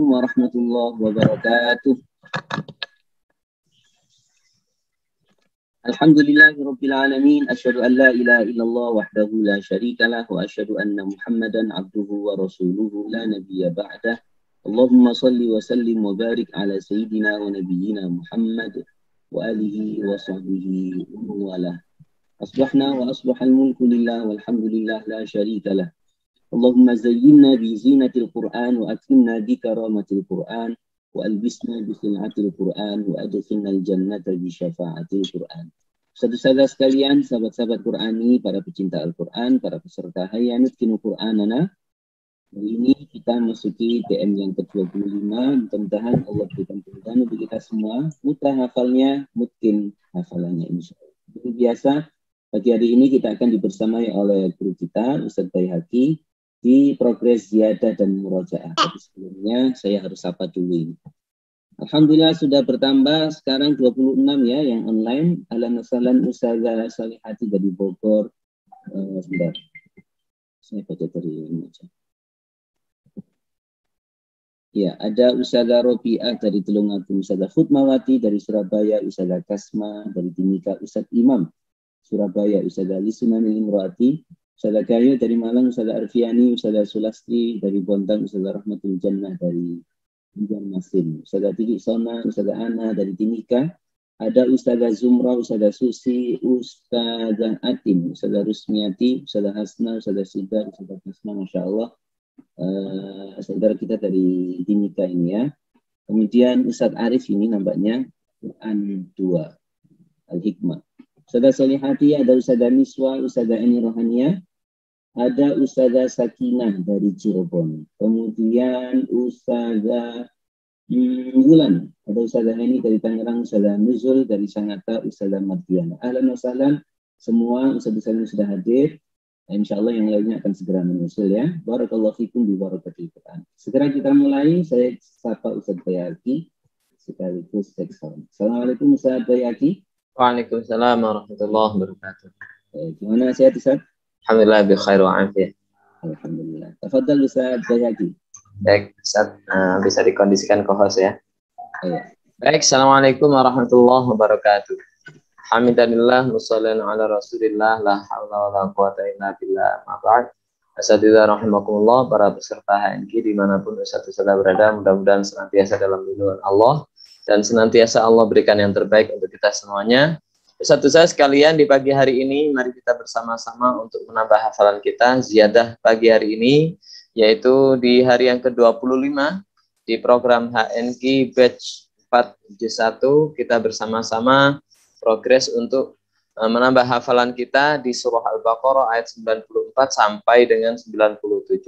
warahmatullahi wabarakatuh. Alhamdulillahirabbil alamin, asyhadu an la ilaha illallah wahdahu la syarika lah wa asyhadu anna Muhammadan abduhu wa rasuluhu la nabiyya ba'dah. Allahumma shalli wa sallim wa barik ala sayyidina wa nabiyyina Muhammad wa alihi wa sahbihi wa wala. Asbahna wa asbahal mulku lillah walhamdulillah la syarika lah. Allahumma zayyinna bi zinatil Qur'an wa akrimna bi karamatil Qur'an wa albisna bi khil'atil Qur'an wa adkhilna al-jannata bi syafa'atil Qur'an. Saudara-saudara sekalian, sahabat-sahabat Qur'ani, para pecinta Al-Qur'an, para peserta Hayya Nutkinu Qur'anana. Hari ini kita masuki TM yang ke-25. Mudah-mudahan Allah berikan kemudahan bagi kita semua. Mudah hafalnya, mungkin hafalannya insyaallah. Seperti biasa, pagi hari ini kita akan dibersamai oleh guru kita, Ustadz Baihaqi, di progres ziyadah dan murojaah. Tapi sebelumnya saya harus sapa dulu ini. Alhamdulillah sudah bertambah sekarang 26 ya yang online. Ahlan wa sahlan Ustazah Salihati dari Bogor. Sebentar. Saya baca dari ini aja. Ya, ada Ustazah Robi'ah dari Tulungagung, Ustazah Khutmawati dari Surabaya, Ustazah Kasma dari Timika, Ustadz Imam Surabaya, Ustazah Lisunani Imroati, Ustazah Gayo dari Malang, Ustazah Arfiani, Ustazah Sulastri dari Bontang, Ustazah Rahmatul Jannah dari Banjarmasin, Ustazah Tiki Sona, Ustazah Ana dari Timika, ada Ustazah Zumrah, Ustazah Susi, Ustazah Atim, Ustazah Rusmiati, Ustazah Hasna, Ustazah Sidar, Ustazah Kasma, Masya Allah. Saudara kita dari Timika ini ya. Kemudian Ustadz Arif ini nampaknya Quran 2 Al-Hikmah. Ustazah Salihati, ada Ustazah Niswa, Ustazah Eni Rohania, ada Ustazah Sakinah dari Cirebon. Kemudian Ustazah Wulan, ada Ustazah Eni dari Tangerang, Ustazah Nuzul dari Sangatta, Ustazah Mardiana. Ahlan wa sahlan semua Ustazah sudah hadir. Insya Allah yang lainnya akan segera menyusul ya. Barakallahu fikum bi barakatil Quran. Segera kita mulai. Saya sapa Ustadz Baihaqi sekaligus cek sound. Assalamualaikum Ustadz Baihaqi. Waalaikumsalam warahmatullahi wabarakatuh. Gimana sehat Ustadz? Alhamdulillah bi khair wa afiyah. Alhamdulillah. Tafadhal Ustadz Baihaqi. Baik, Ustadz bisa dikondisikan co-host ya. Iya. Baik, assalamualaikum warahmatullahi wabarakatuh. Alhamdulillah, wassalatu ala rasulillah, la hawla wa la quwata illa billah, ma ba'd. Asatidzah rahimakumullah, para peserta HNQ dimanapun Ustadz sudah berada, mudah-mudahan senantiasa dalam lindungan Allah dan senantiasa Allah berikan yang terbaik untuk kita semuanya. Ustadz sekalian, di pagi hari ini mari kita bersama-sama untuk menambah hafalan kita ziyadah pagi hari ini, yaitu di hari yang ke-25 di program HNQ batch 4J1 kita bersama-sama progres untuk menambah hafalan kita di surah Al-Baqarah ayat 94 sampai dengan 97.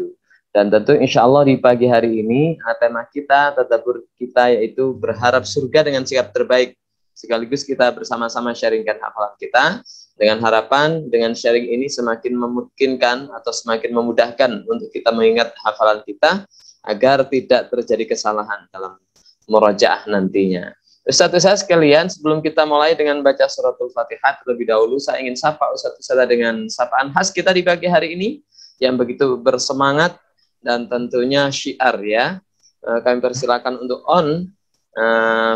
Dan tentu insya Allah di pagi hari ini tema kita, tadabbur kita yaitu berharap surga dengan sikap terbaik. Sekaligus kita bersama-sama sharingkan hafalan kita dengan harapan dengan sharing ini semakin memungkinkan atau semakin memudahkan untuk kita mengingat hafalan kita agar tidak terjadi kesalahan dalam murojaah nantinya. Ustaz-ustaz sekalian, sebelum kita mulai dengan baca suratul Fatihah terlebih dahulu, saya ingin sapa ustaz-ustaz dengan sapaan khas kita di pagi hari ini yang begitu bersemangat dan tentunya syiar ya. Kami persilakan untuk on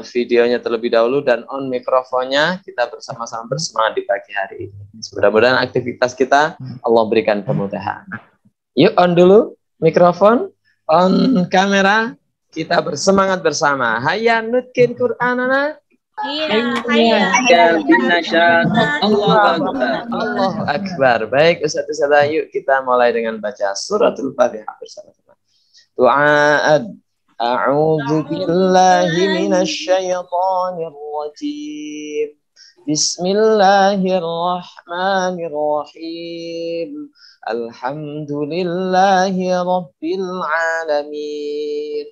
videonya terlebih dahulu dan on mikrofonnya. Kita bersama-sama bersemangat di pagi hari ini. Mudah-mudahan aktivitas kita Allah berikan kemudahan. Yuk on dulu mikrofon, on kamera. Kita bersemangat bersama. Hayya nutkin Qur'anana. Hayya binasya. Allahu Akbar. Allahu Akbar. Baik Ustaz-ustaz, yuk kita mulai dengan baca suratul Fatihah bersama-sama. Du'a'ad. A'udzu billahi minasy syaithanir rajim. Bismillahirrahmanirrahim. Alhamdulillahi rabbil alamin.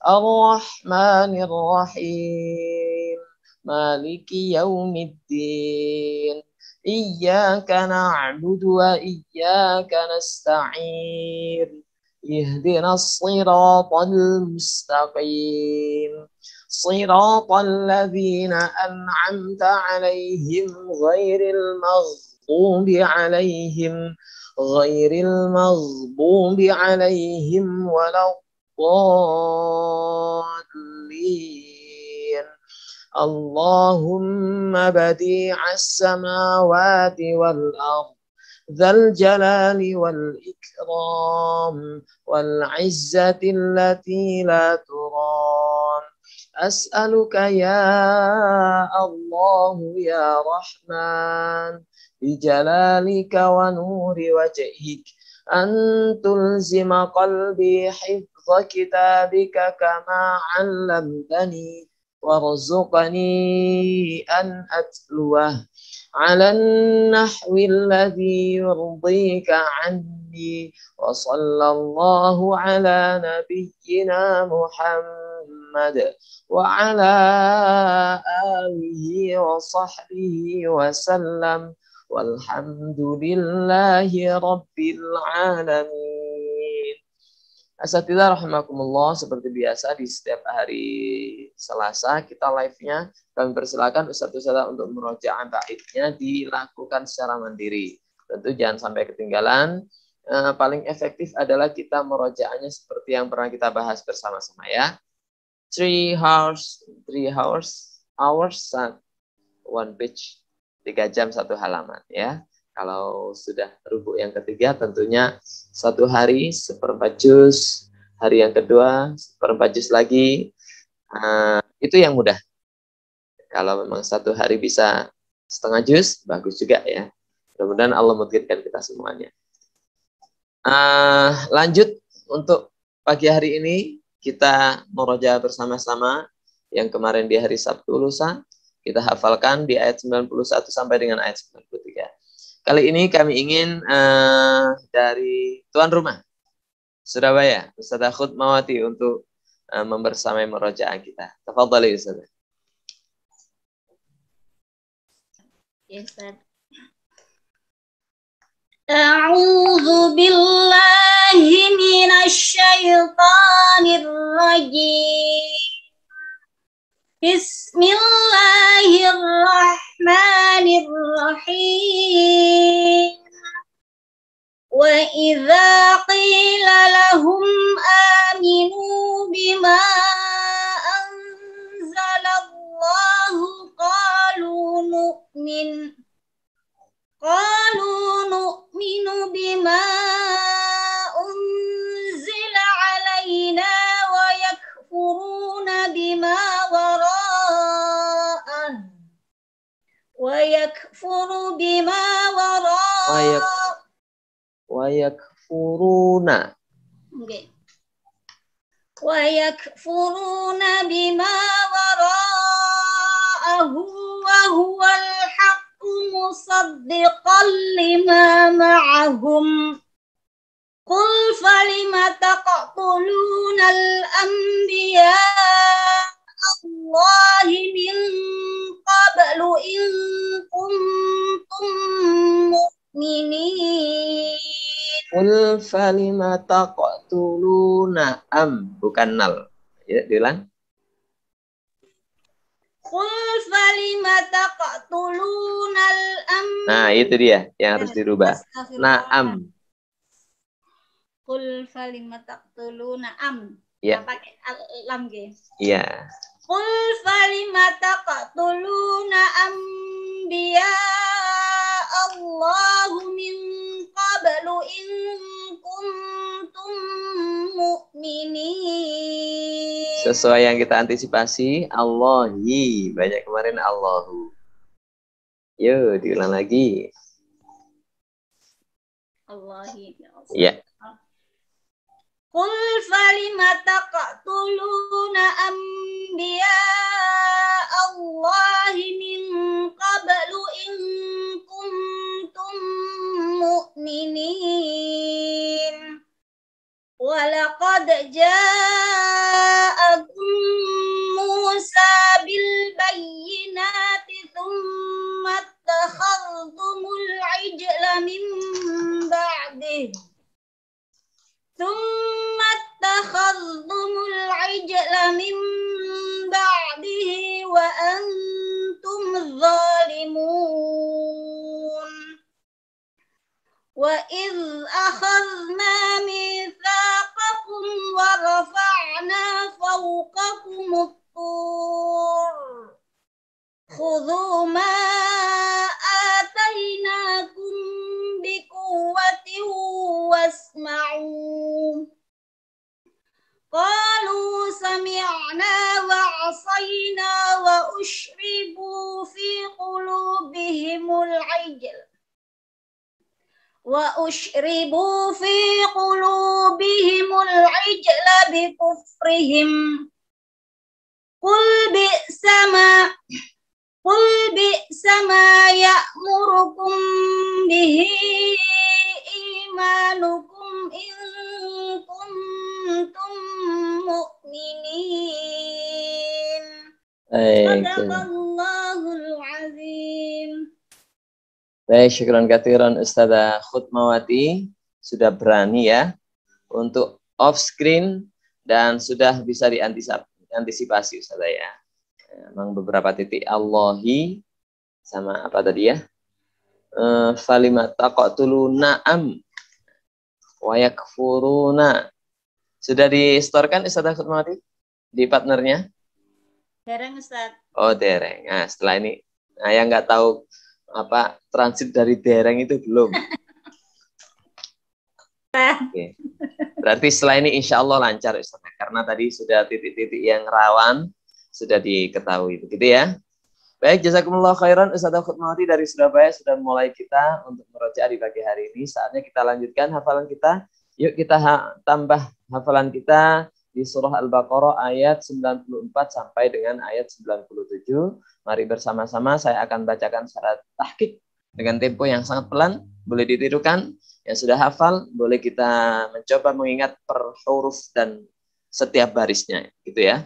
الرحمن الرحيم مالك يوم الدين إياك نعبد وإياك نستعين اهدنا الصراط المستقيم صراط الذين أنعمت عليهم غير المغضوب غير المغضوب عليهم ولا الضالين Allahumma badi'as samawati wal ardh ذا الجلال والإكرام والعزة التي لا ترام أسألك يا الله يا رحمن بجلالك ونور وجهك أن تلزم قلبي حفظ كتابك كما علمتني وارزقني أن أتلوه على النحو الذي يرضيك عني وصلى الله على نبينا محمد وعلى آله وصحبه وسلم والحمد لله رب العالمين. Asatidzah rahimakumullah, seperti biasa di setiap hari Selasa kita live-nya, kami persilakan ustadz-ustadzah untuk murojaah baiknya dilakukan secara mandiri. Tentu jangan sampai ketinggalan. Paling efektif adalah kita murojaahnya seperti yang pernah kita bahas bersama-sama ya. 3 hours, 1 page, 3 jam 1 halaman ya. Kalau sudah rubuk yang ketiga tentunya 1 hari 1/4 juz, hari yang kedua 1/4 juz lagi. Itu yang mudah. Kalau memang 1 hari bisa 1/2 juz, bagus juga ya. Mudah-mudahan Allah mudahkan kita semuanya. Lanjut untuk pagi hari ini kita murojaah bersama-sama yang kemarin di hari Sabtu lusa kita hafalkan di ayat 91 sampai dengan ayat 93. Kali ini kami ingin dari tuan rumah Surabaya, Ustadzah Khutmawati untuk membersamai murojaah kita. Tafadhali Ustadzah. Ya, Ustaz. A'udzu billahi minasy syaithanir rajim. Bismillahirrahmanirrahim. Wa idza qila lahum aminu bima anzalallahu qalu nu'minu bima unzila alaina wa yakfuruna bima wara'ah wa yakfuru bima wara'ah wa yakfuruna. Okay. Wa yakfuruna bima wara'ahu wa huwal haqqu musaddiqan lima ma'ahum. Qul falima taqtuluna al-anbiya Allahi min qablu in kuntum mu'minin. Qul falima taqtuluna bukan nal. Ya, diulang. Qul falima taqtuluna al-anbiya. Nah, itu dia yang harus dirubah. Na'am. Qul falima taqtuluna Ya. pakai lam ge. Iya. Qul falima taqtuluna anbiya Allahu min qablu in kuntum mu'minin. Sesuai yang kita antisipasi, Allahi. Banyak kemarin Allahu. Yuk, diulang lagi. Allahi. Ya. Qul falima taqtuluna anbiya Allahi min qablu in kuntum mu'minin. Walaqad ja'akum Musa bil bayyinati thumma attakhadhtumul ijla min ba'dihi. ثم اتخذتم العجل من بعده وأنتم ظالمون وإذ أخذنا ميثاقكم ورفعنا فوقكم الطور أطعنا وعصينا وأشربوا في قلوبهم العجل بكفرهم قل بئس ما يأمركم به إيمانكم إن كنتم مؤمنين. Sadaqallahul azim. Baik, syukran katsiran Ustazah Khutmawati, sudah berani ya untuk off screen dan sudah bisa diantisipasi Ustazah ya. Memang beberapa titik Allahi sama apa tadi ya? Falima taqatulu na'am wa yakfuruna. Sudah di-storekan Ustazah Khutmawati di partnernya? Dereng Ustaz. Oh, dereng. Nah, setelah ini yang nggak tahu apa transit dari dereng itu belum. Oke. Berarti setelah ini insya Allah lancar Ustaz. Karena tadi sudah titik-titik yang rawan sudah diketahui begitu ya. Baik, jazakumullah khairan Ustazah Khutmawati dari Surabaya sudah mulai kita untuk merojaah di pagi hari ini. Saatnya kita lanjutkan hafalan kita. Yuk kita tambah hafalan kita di surah Al-Baqarah ayat 94 sampai dengan ayat 97. Mari bersama-sama saya akan bacakan secara tahqiq dengan tempo yang sangat pelan. Boleh ditirukan. Yang sudah hafal, boleh kita mencoba mengingat per huruf dan setiap barisnya. Gitu ya.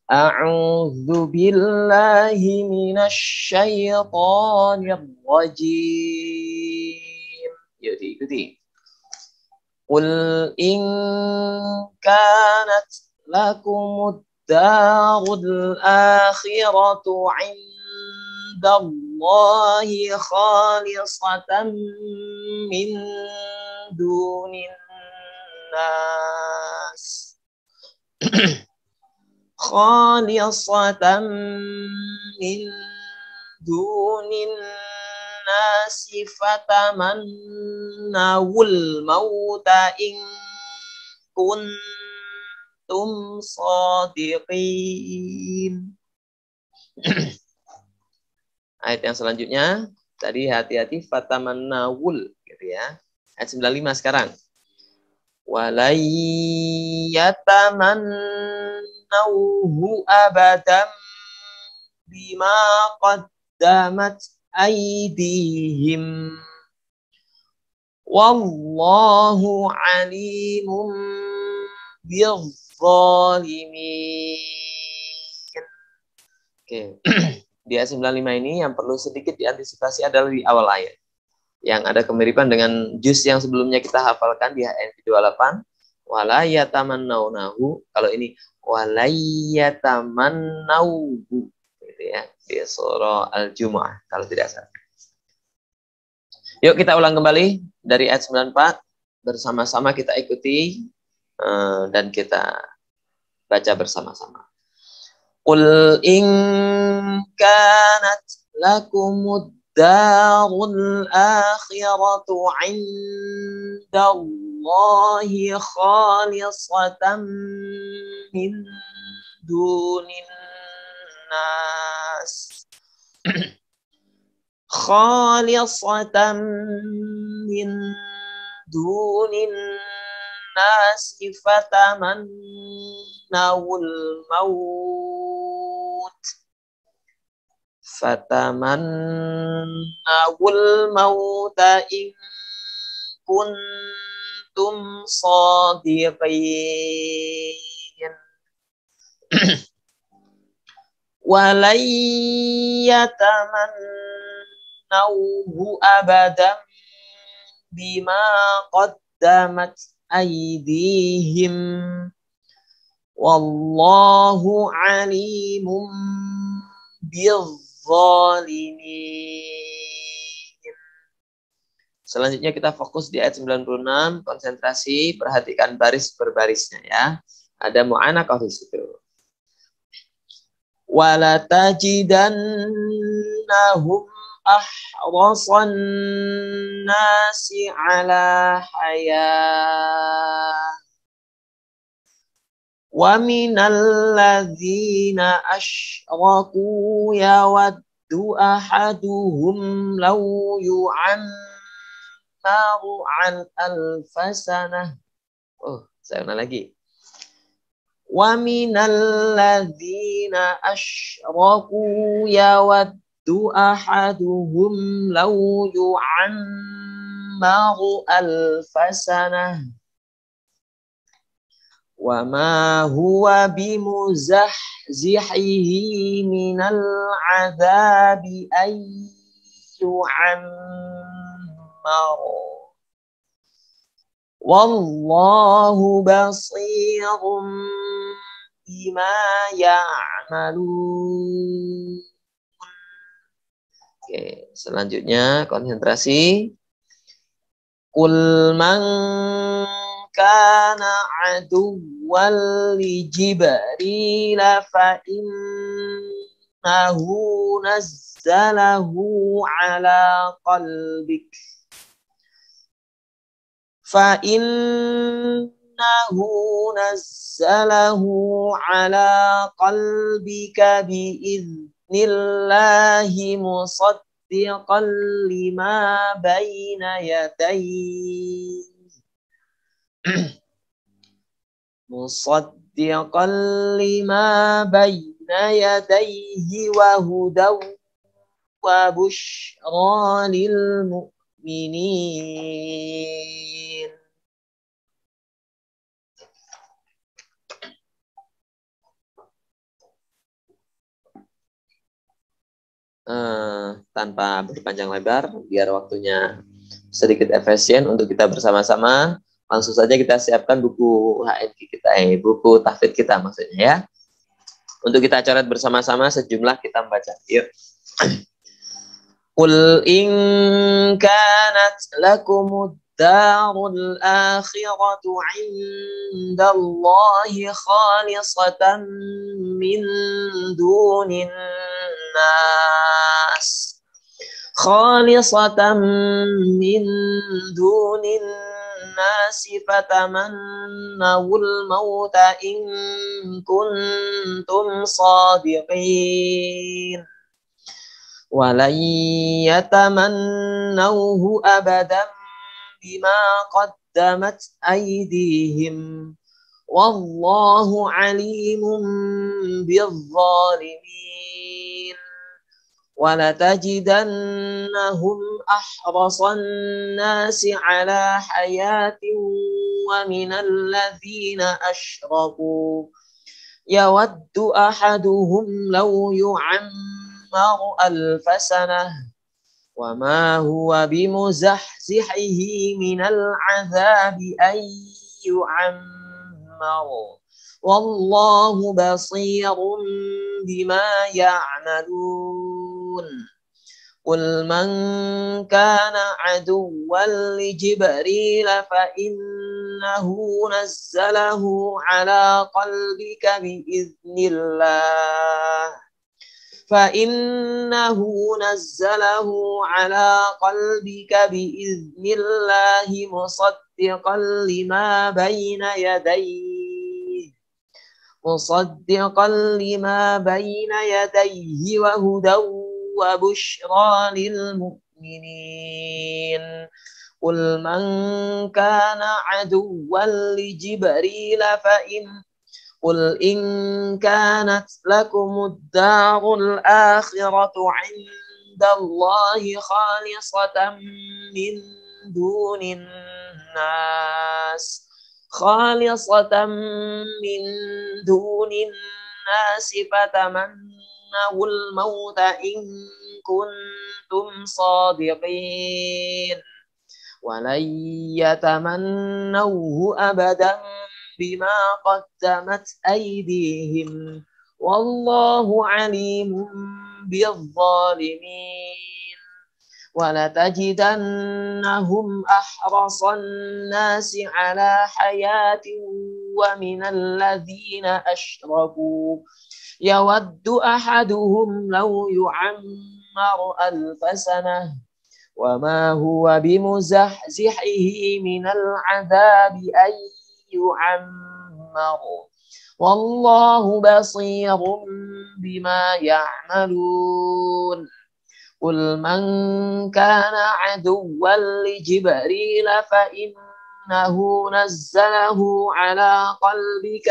A'udzu billahi minasy syaithanir rajim. Yuk diikuti. Qul in kanat lakumud darul akhiratu 'indallahi khalisatan min dunin nas khalisatan min dunin nasi fatamannawul mauta in kuntum shadiqin. Ayat yang selanjutnya tadi hati-hati fatamannawul gitu ya. Ayat 95 sekarang. Walayyatamannahu abadan bima qaddamat aydihim wallahu alimun bizzalimin. Oke. Di ayat 95 ini yang perlu sedikit diantisipasi adalah di awal ayat yang ada kemiripan dengan juz yang sebelumnya kita hafalkan di ayat 28. Wala yatamannaunahu, kalau ini wala yatamannauhu gitu ya, di surah Al-Jumu'ah kalau tidak salah. Yuk kita ulang kembali dari ayat 94 bersama-sama kita ikuti dan kita baca bersama-sama. Qul in kanat lakumud darul akhiratu 'indallahi khalisatan min dunin nas khalisatan min dunin nasi fatamannawul mauta in kuntum shadiqin. Walayyatamannahu abadan bima qaddamat aydihim wallahu alimun bizzalimin. Selanjutnya kita fokus di ayat 96, konsentrasi, perhatikan baris berbarisnya ya. Ada mu'anaqah di situ. Wala tajidannahum ahrasan nasi ala hayah Wa minal ladzina asyraku yawaddu ahaduhum law yu'ammaru an alfasanah. Oh, saya ulang lagi. Wa minal ladzina asyraku yawaddu ahaduhum law yu'ammaru alfasanah. Wa ma huwa bimuzahzihihi minal adzabi ay yu'ammar. Wallahu basirum bima ya'malun. Oke, selanjutnya konsentrasi. Qul man kana aduwwan li Jibril fa innahu nazzalahu ala qalbik biiznillahi musaddiqan lima baina yadayhi wa hudaw wa bushra lil mu'minin. Tanpa berpanjang lebar, biar waktunya sedikit efisien untuk kita bersama-sama, langsung saja kita siapkan buku HNK kita, buku tahfidz kita maksudnya ya. Untuk kita coret bersama-sama sejumlah kita membaca. Yuk. Qul in kanat lakumud darul akhiratu 'indallahi khalisatan min dunin nas fatamannawul mauta in kuntum sadiqin walan yatamannawhu abadan bima qaddamat aydihim wallahu alimun bizzalimin. وَلَتَجِدَنَّهُمْ أَحْرَصَ النَّاسِ عَلَى حَيَاةٍ وَمِنَ الَّذِينَ أَشْرَكُوا يَوَدُّ أَحَدُهُمْ لَوْ يُعَمَّرُ أَلْفَ سَنَةٍ وَمَا هُوَ بِمُزَحْزِحِهِ مِنَ الْعَذَابِ أَن يُعَمَّرَ وَاللَّهُ بَصِيرٌ بِمَا يَعْمَلُونَ. قُلْ مَنْ كَانَ عَدُوًّا لِجِبْرِيلَ فَإِنَّهُ نَزَّلَهُ عَلَى قَلْبِكَ بِإِذْنِ اللَّهِ مُصَدِّقًا لما بين يديه وهدى وبشرى للمؤمنين. قل من كان عدوا لجبريل قل إن كانت لكم الدار الآخرة عند الله خالصة من دون الناس فتمنوا الموت إن كنتم صادقين ولن يتمنوه أبدا بما قدمت أيديهم والله عليم بالظالمين. وَلَتَجِدَنَّهُمْ أَحْرَصَ النَّاسِ عَلَى حَيَاةٍ وَمِنَ الَّذِينَ أَشْرَكُوا يَوَدُّ أَحَدُهُمْ لَوْ يُعَمَّرُ أَلْفَ سَنَةٍ وَمَا هُوَ بِمُزَحْزِحِهِ مِنَ الْعَذَابِ أَن يُعَمَّرَ والله بصير بما يعملون قل من كان عدوا لجبريل فإنه نزله على قلبك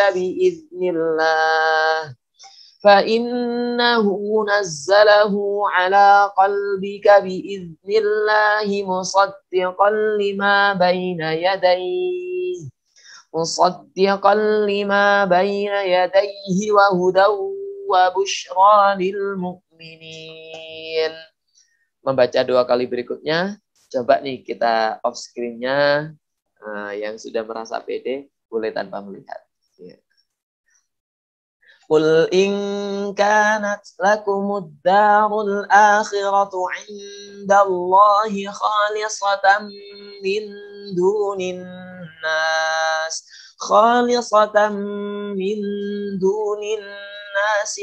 بإذن الله مصدقا لما بين يديه وهدى وبشرى للمؤمنين. Membaca 2 kali berikutnya. Coba nih kita off screen-nya. Yang sudah merasa pede boleh tanpa melihat. Ya. Qul in kanat lakumud darul akhiratu indallahi khalisatan min dunin nas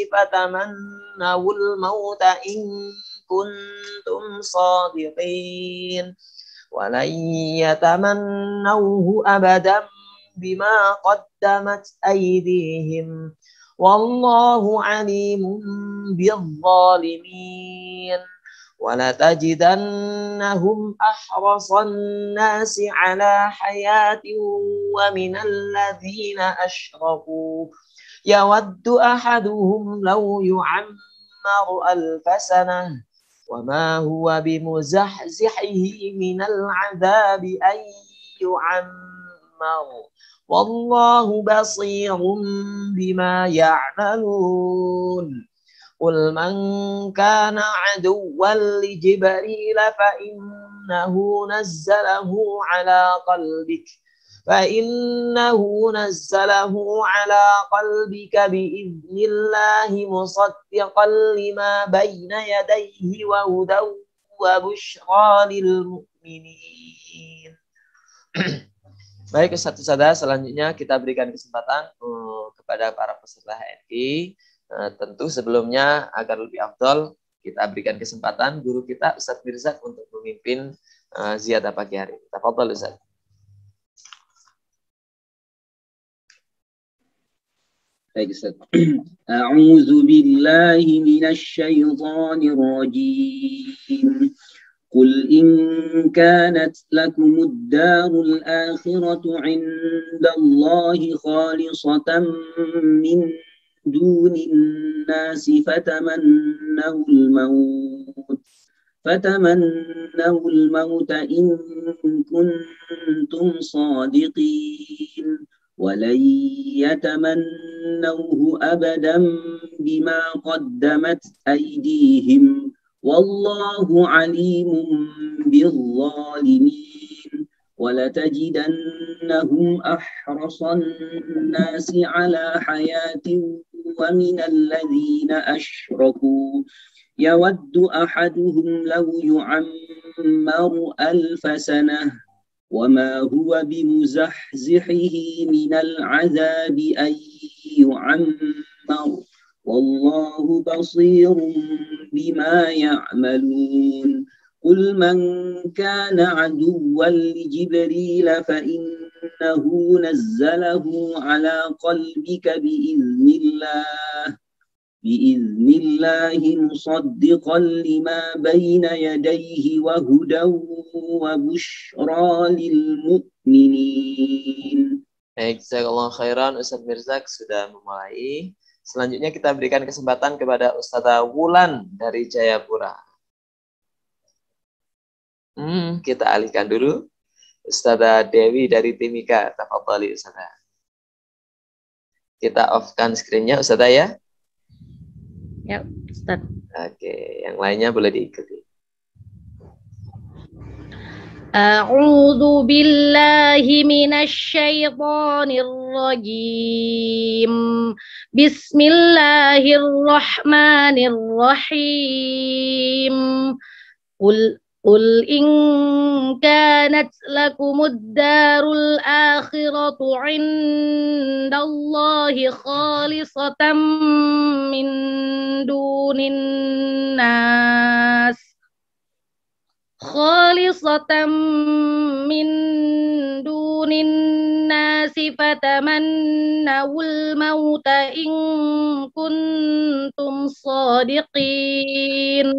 fatamannawul mauta in kuntum sadiqin walan yatamannawhu abadan bima qaddamat aydihim wallahu alimun bizzalimin wala tajidannahum ahrasan nasi ala hayatin wa minal ladzina asyraku yawaddu ahaduhum law yu'ammaru alfa sanah وما هو بمزحزحه من العذاب أن يعمر والله بصير بما يعملون قل من كان عدوا لجبريل فإنه نزله على قلبك بإذن الله مصدقا لما بين يديه وهدى وبشرى للمؤمنين. Baik, Ustaz-Ustazah, selanjutnya kita berikan kesempatan kepada para peserta HNI. Tentu sebelumnya agar lebih afdol, kita berikan kesempatan guru kita Ustaz Mirzak untuk memimpin ziyadah pagi hari. Tafadhol Ustaz. Baik, Ustaz. A'udzu billahi minasy syaithanir rajim. Qul in kanat lakumud darul akhiratu 'indallahi khalisatan min dunin nasi fatamannawul maut in kuntum sadiqin ولن يتمنوه أبدا بما قدمت أيديهم والله عليم بالظالمين ولتجدنهم أحرص الناس على حياة ومن الذين أشركوا يود أحدهم لو يعمر 1000 سنة وما هو بمزحزحه من العذاب أن يعمر والله بصير بما يعملون قل من كان عدوا لجبريل فإنه نزله على قلبك بإذن الله مصدقا لما بين يديه وهدى وبشرى للمؤمنين. Baik, jazakallahu khairan. Ustaz Mirzak sudah memulai. Selanjutnya kita berikan kesempatan kepada Ustazah Wulan dari Jayapura. Kita alihkan dulu. Ustazah Dewi dari Timika. Tafadhali Ustazah. Kita off-kan screen-nya Ustazah ya. Ya, Ustaz. Oke, yang lainnya boleh diikuti. A'udzu billahi minasy syaithanir rajim. Bismillahirrahmanirrahim. Qul in kanat lakumud darul akhiratu 'indallahi khalisatan min dunin الناس فتمنوا الموت إن كنتم صادقين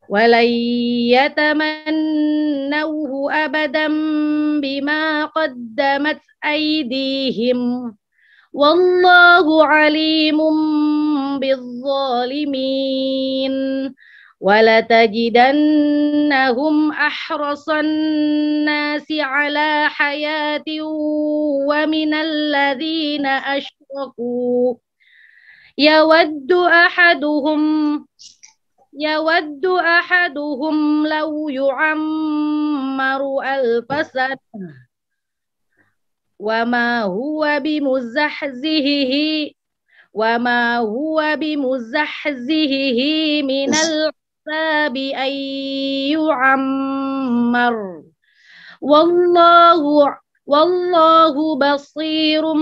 ولن يتمنوه أبدا بما قدمت أيديهم والله عليم بالظالمين ولتجدنهم أحرص الناس على حياة ومن الذين أشركوا يود أحدهم لو يعمر 1000 سنة وما هو بمزحزحه من العذاب أن يعمر والله بصير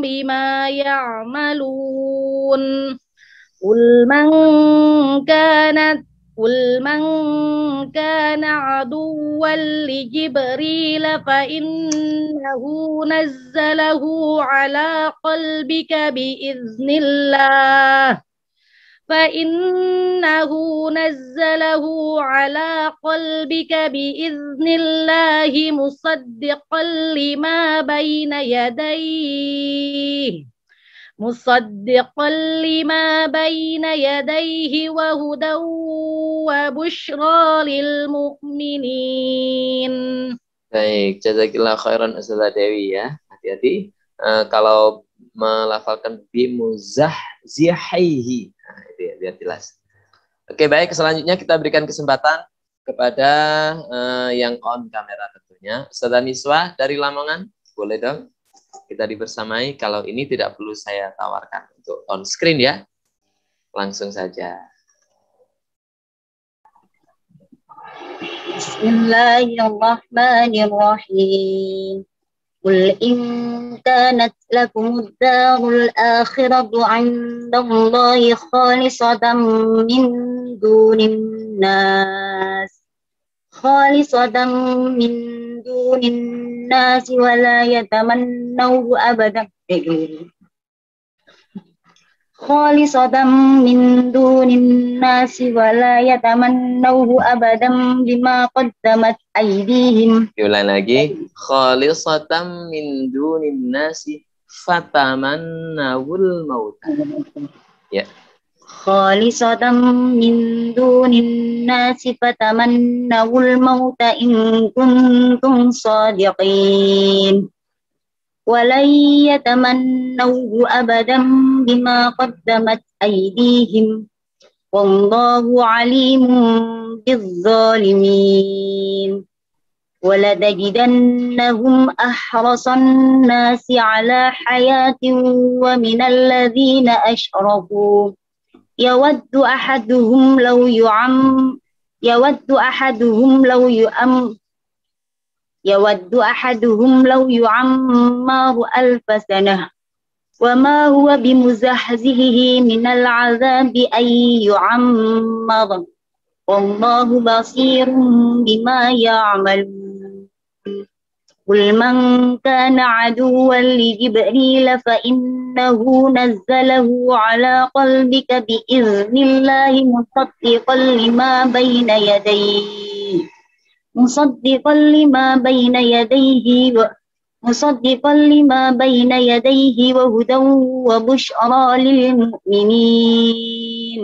بما يعملون قل من كان عدوا لجبريل فإنه نزله على قلبك بإذن الله مصدقا لما بين يديه وهدى وبشرى للمؤمنين. Baik, jazakillah khairan Ustazah Dewi ya. Hati-hati kalau melafalkan bimuzahzihihi. Nah, itu ya, biar jelas. Oke, baik, selanjutnya kita berikan kesempatan kepada yang on kamera tentunya. Ustazah Niswa dari Lamongan, boleh dong kita dibersamai. Kalau ini tidak perlu saya tawarkan untuk on screen ya. Langsung saja. Bismillahirrahmanirrahim. Qul in kanat lakumud darul akhiratu 'indallahi khalisatan min dunin nas wa la yatamannahu abadan bima qaddamat aydihim. Ulang lagi. Khalisatan min dunin nasi fatamannawul maut. Ya. Khalisatan min dunin nasi fatamannawul mauta in kuntum shadiqin walan yatamannawhu abadan bima qaddamat aydihim wallahu alimun bizzalimin waladajidannahum ahrasan nasi ala hayatin wa minal ladzina asyraku yawaddu ahaduhum law yu'ammaru 1000 sanah wa ma huwa bimuzahzihihi minal 'adzabi ay yu'ammar wallahu basirun bima ya'malun. Qul man kana 'aduwwan li Jibril fa innahu nazzalahu 'ala qalbika bi idznillah musaddiqan lima bayna yadayhi wa hudan wa busyra lil mu'minin.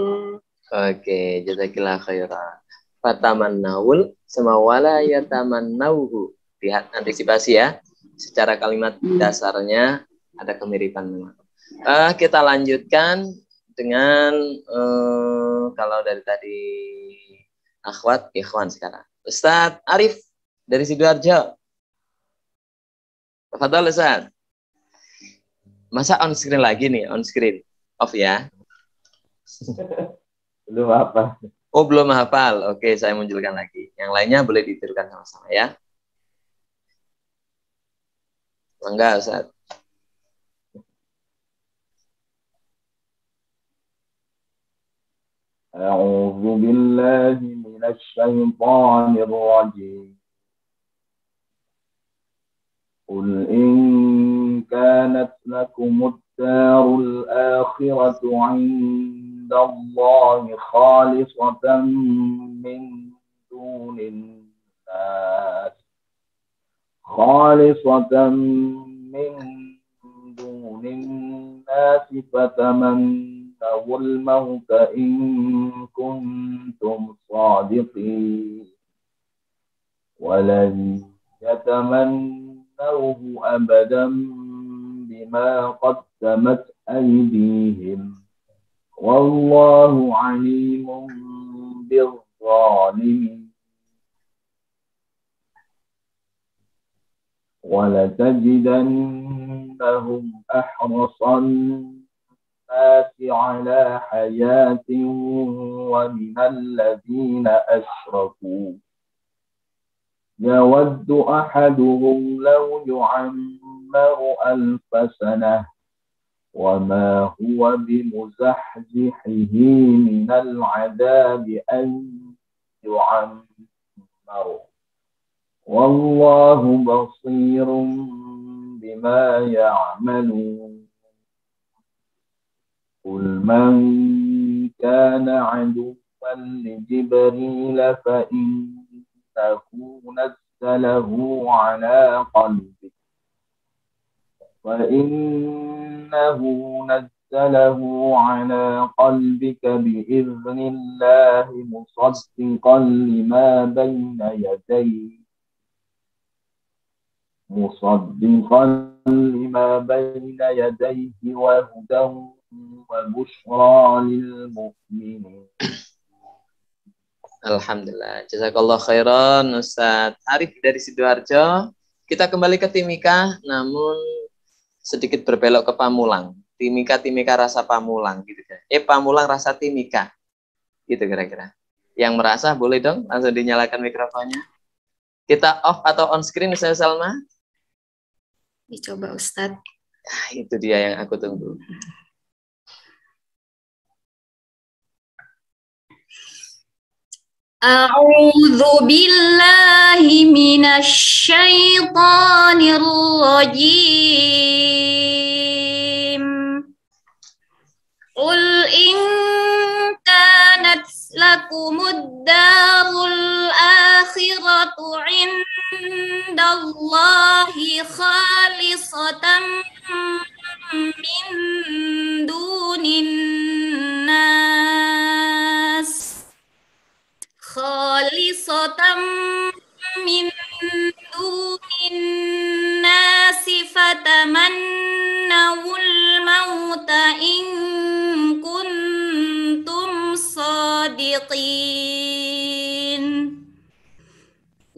Oke, jazakillah khairan. Fatamannawul sama wala yatamannawhu. Lihat antisipasi ya. Secara kalimat dasarnya ada kemiripan memang. Kita lanjutkan dengan kalau dari tadi akhwat, ikhwan sekarang. Ustadz Arif dari Sidoarjo. Fadhal Ustadz. Masa on screen lagi nih, on screen. Off ya. Belum apa? Oh, belum hafal. Oke, saya munculkan lagi. Yang lainnya boleh ditirukan sama-sama ya. Enggak, Ustaz. A'udzu billahi minasy syaithanir rajim. قل إن كانت لكم الدار الآخرة عند الله خالصة من دون الناس فتمنوا الموت إن كنتم صادقين ولن يتمنوه أبدا بما قدمت أيديهم والله عليم بالظالمين ولتجدنهم أحرص الناس على حياة ومن الذين أشركوا يود أحدهم لو يعمر 1000 سنة وما هو بمزحزحه من العذاب أن يعمر والله بصير بما يعملون قل من كان عدوا لجبريل فإنه نزله على قلبك بإذن الله مصدقا لما بين يديه وهدى وبشرى للمؤمنين. Alhamdulillah. Jazakallah khairan Ustaz Arif dari Sidoarjo. Kita kembali ke Timika, namun sedikit berbelok ke Pamulang. Timika rasa Pamulang gitu kan. Pamulang rasa Timika. Gitu kira-kira. Yang merasa boleh dong langsung dinyalakan mikrofonnya. Kita off atau on screen Ustaz Salma? Dicoba Ustaz. Itu dia yang aku tunggu. A'udzu billahi minasy syaithanir rajim. Qul in kanat lakumud darul akhiratu 'indallahi khalisatan min dunin nas fatamannawul mauta in kuntum sadiqin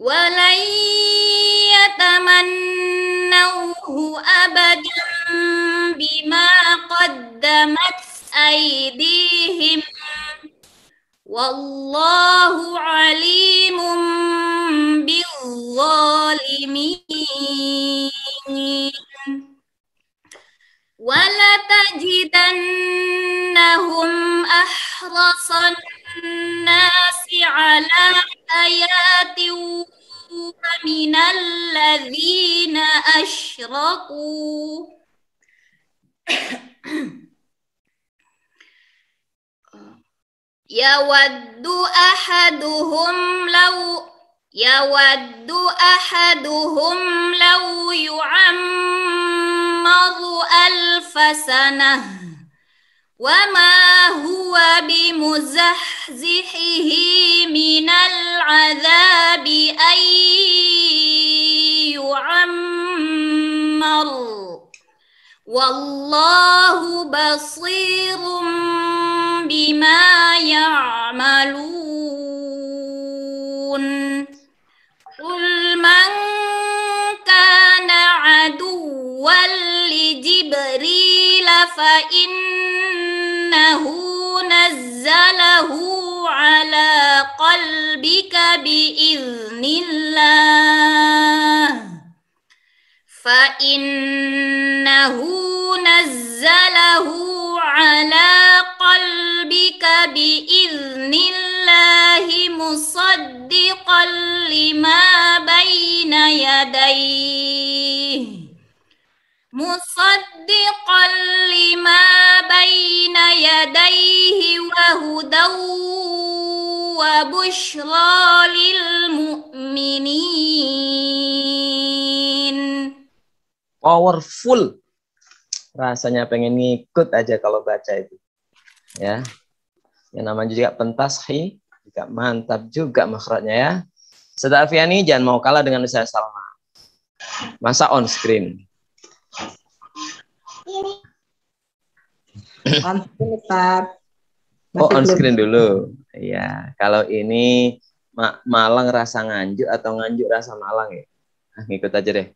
walan yatamannawhu abadan bima qaddamat aydihim wallahu alimun bizzalimin. Walatajidannahum ahrasan nasi ala hayati wa minal ladzina asyraku yawaddu ahaduhum law yu'ammaru 1000 sanah wa ma huwa bimuzahzihihi minal 'adzabi ay yu'ammar wallahu basirum bima ya'malun. Qul man kana aduwwan li Jibril fa innahu nazzalahu ala qalbika biiznillah ala qalbika biiznillahi musaddiqan lima baina yadayhi musaddiqan lima baina yadayhi wa hudaw wa bushra lil mu'minin. Powerful. Rasanya pengen ngikut aja kalau baca itu. Ya. Yang namanya juga pentashih, juga mantap juga makhrajnya ya. Ustaz Afiani jangan mau kalah dengan Ustaz Salma. Masa on screen. Oh, on screen dulu. Iya, kalau ini Malang rasa Nganjuk atau Nganjuk rasa Malang ya? Nah, ngikut aja deh.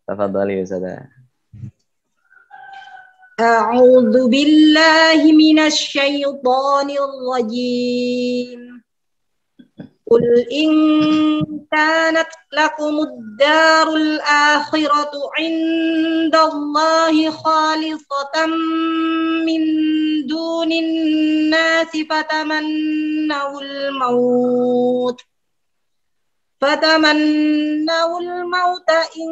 Tafadhali Ustaz. A'udzu billahi minasy syaithanir rajim. Qul in kanat lakumud darul akhiratu 'indallahi khalisatan min dunin nasi fatamannawul mauta in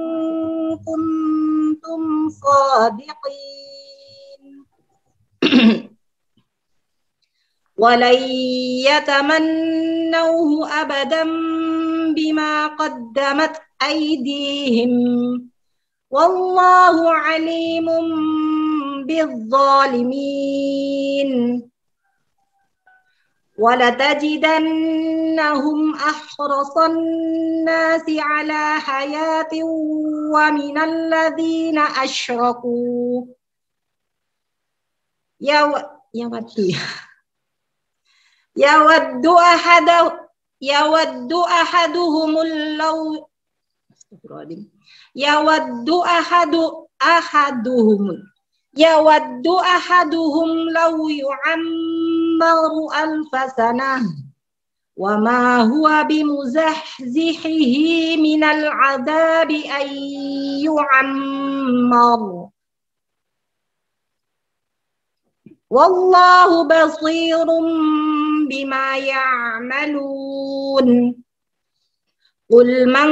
kuntum shadiqin. وَلَنْ يَتَمَنَّوْهُ أَبَدًا بِمَا قَدَّمَتْ أَيْدِيهِمْ وَاللَّهُ عَلِيمٌ بِالظَّالِمِينَ وَلَتَجِدَنَّهُمْ أَحْرَصَ النَّاسِ عَلَى حَيَاةٍ وَمِنَ الَّذِينَ أَشْرَكُوا يود أحدهم لو يعمر ألف سنة وما هو بمزحزحه من العذاب أن يعمر Wallahu basirum bima ya'malun. Qul man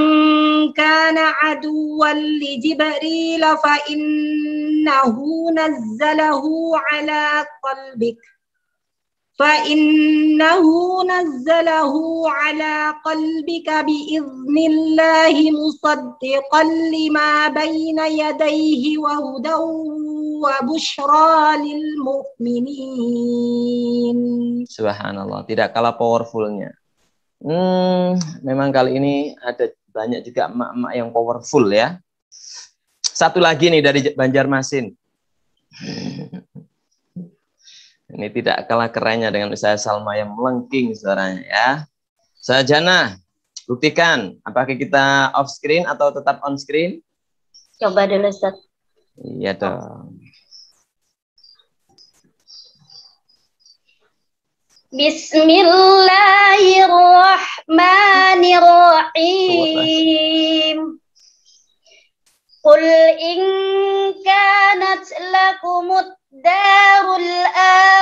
kana aduwwan li Jibril fa innahu nazzalahu ala qalbik biiznillahi musaddiqan lima bayna yadayhi wa hudaw wa busyra lil mu'minin. Subhanallah, tidak kalah powerfulnya. Memang kali ini ada banyak juga emak-emak yang powerful ya. Satu lagi nih dari Banjarmasin. Ini tidak kalah kerennya dengan Ustaz Salma yang melengking suaranya ya. Ustaz Jana, buktikan apakah kita off screen atau tetap on screen? Coba dulu Ustaz. Iya dong. Bismillahirrahmanirrahim. Qul in kanat lakumud darul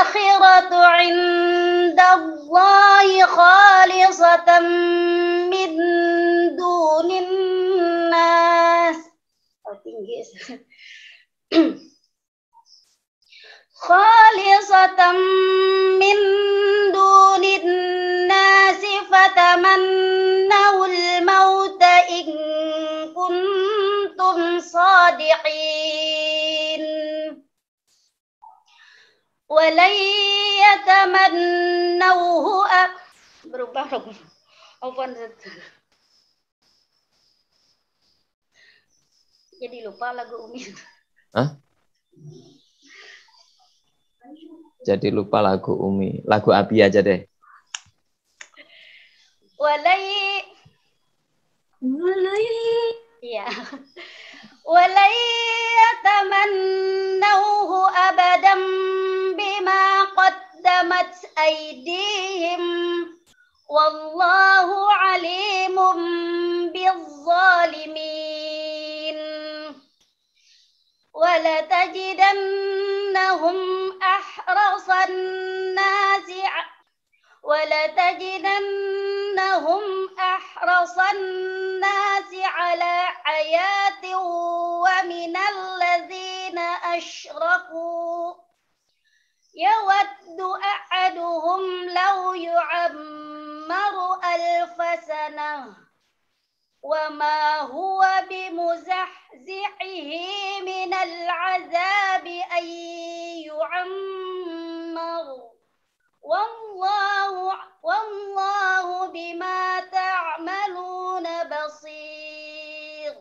akhiratu 'indallahi khalisatan min dunin nas. Oh, tinggi. Khalisatan min dunin nasi fatamannawul mauta in kuntum sadiqin walan yatamannawhu berubah lagu. Jadi lupa lagu Umi. Hah? Jadi lupa lagu Umi. Lagu Abi aja deh. Iya. Walai yatamannawhu abadan bima qaddamat aydihim wallahu alimun bizzalimin. ولتجدنهم أحرص الناس ولتجدنهم أحرص الناس على حياة ومن الذين أشركوا يود أحدهم لو يعمر 1000 سنة وما هو بمزحزحه من العذاب أن يعمر والله بما تعملون بصير.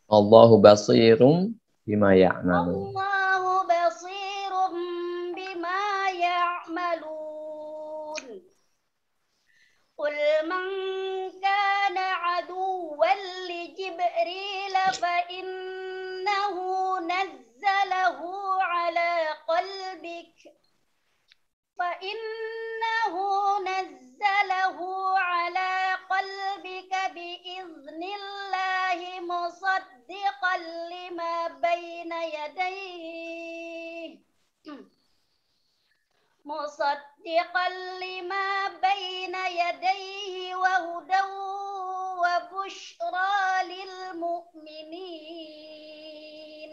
Allahu basirum bima ya'malun. والله بصير بما يعملون. قل من كان عدوا لجبريل فإنه نزله على قلبك بإذن الله مصدقا لما بين يديه وهدى وبشرى للمؤمنين.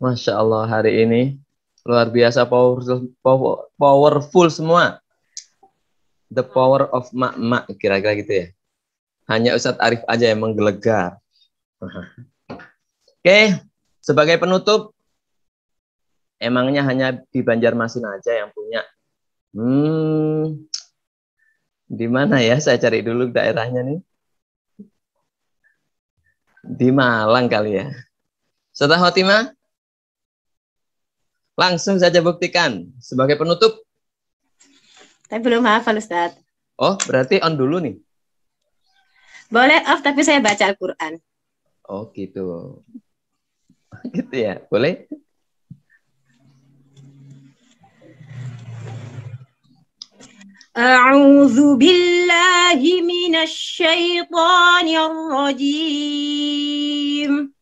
Masya Allah, hari ini luar biasa powerful semua. The power of mak-mak, kira-kira gitu ya. Hanya Ustadz Arif aja yang menggelegar. Oke, sebagai penutup, emangnya hanya di Banjarmasin aja yang punya. Di mana ya? Saya cari dulu daerahnya nih. Di Malang kali ya. Ustazah Khotimah, langsung saja buktikan sebagai penutup. Tapi belum hafal, Ustaz. Oh, berarti on dulu nih. Boleh off, tapi saya baca Al-Quran. Oh, gitu. Gitu ya, boleh? A'udzu billahi minasy syaithanir rajim.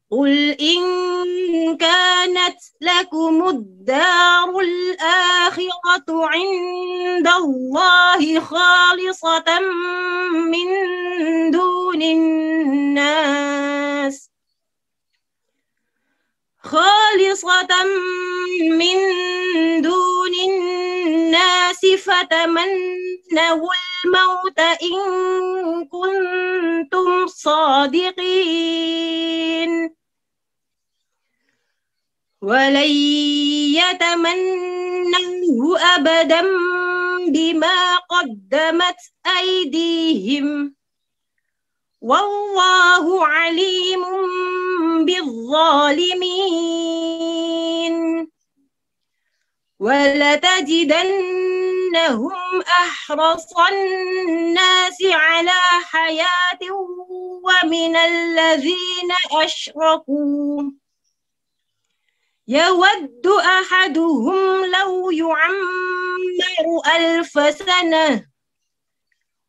قل إن كانت لكم الدار الآخرة عند الله خالصة من دون الناس فتمنوا الموت إن كنتم صادقين ولن يتمنوه أبدا بما قدمت أيديهم والله عليم بالظالمين ولتجدنهم أحرص الناس على حياة ومن الذين أشركوا يود أحدهم لو يعمر 1000 سنة